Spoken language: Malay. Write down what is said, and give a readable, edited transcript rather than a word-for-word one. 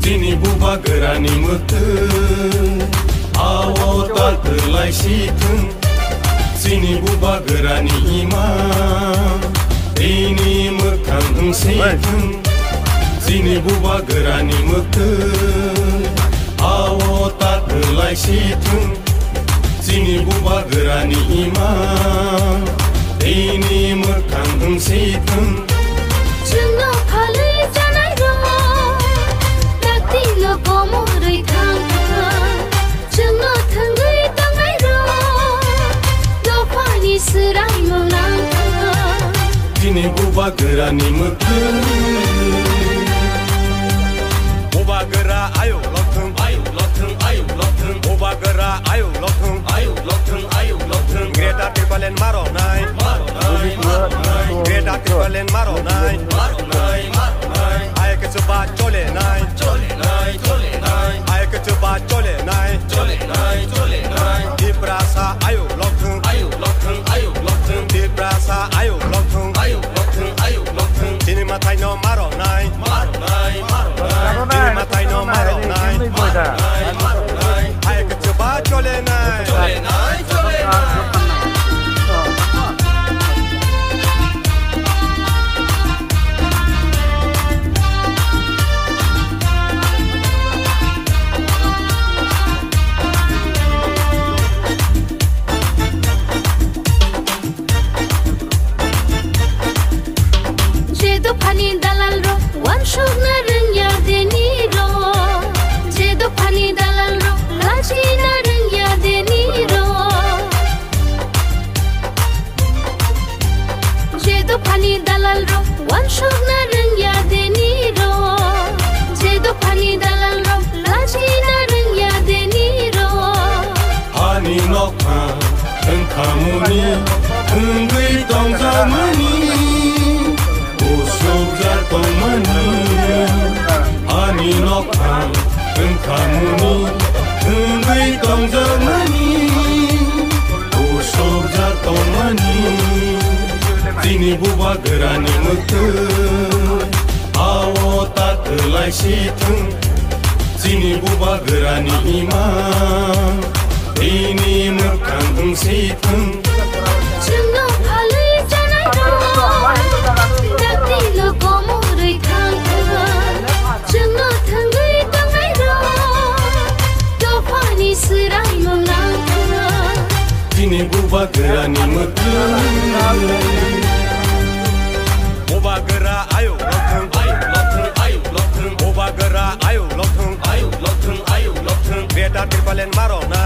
Tini buba gerani mete awo tak terlai situng Sini buba gerani ima ini mekang situng Sini buba gerani mete awo tak terlai situng Sini buba gerani ima ini mekang situng Chungo phale janai ro Tilo komo roi thang Chungo thangai tangai ro Lo pani serai molang Tini buba gerani mete Buba gera ayo lothung Buba gera ayo lothung Greta Tripalen maro nai Greta Tripalen maro nai Ayo ke coba chole nai Ayo ke coba chole nai Di prasa ayo lothung Di prasa ayo lothung Tini matai no maro nai Tini matai no maro nai Ayo ke coba chole nai Pani dalal ro wan shog na rang ya deni ro Jedo pani dalal ro laji na rang ya deni ro Jedo pani dalal ro wan shog na rang ya deni ro Jedo pani dalal ro laji na rang ya deni ro Hani nokha engkamuni engui tong zamani Usubjar tongmani Ani nokang engkamuni engui tong zamani Usubjar tongmani Tini buba gerani mete awo tak terlai situng Tini buba gerani ima ini mekang situng Chungo phale janai ro Tilo komo roi thang Chungo thangai tangai ro To pani serai molang Tini buba gerani mete Buba gera ayo lothung Buba gera ayo lothung Greta Tripalen maro nai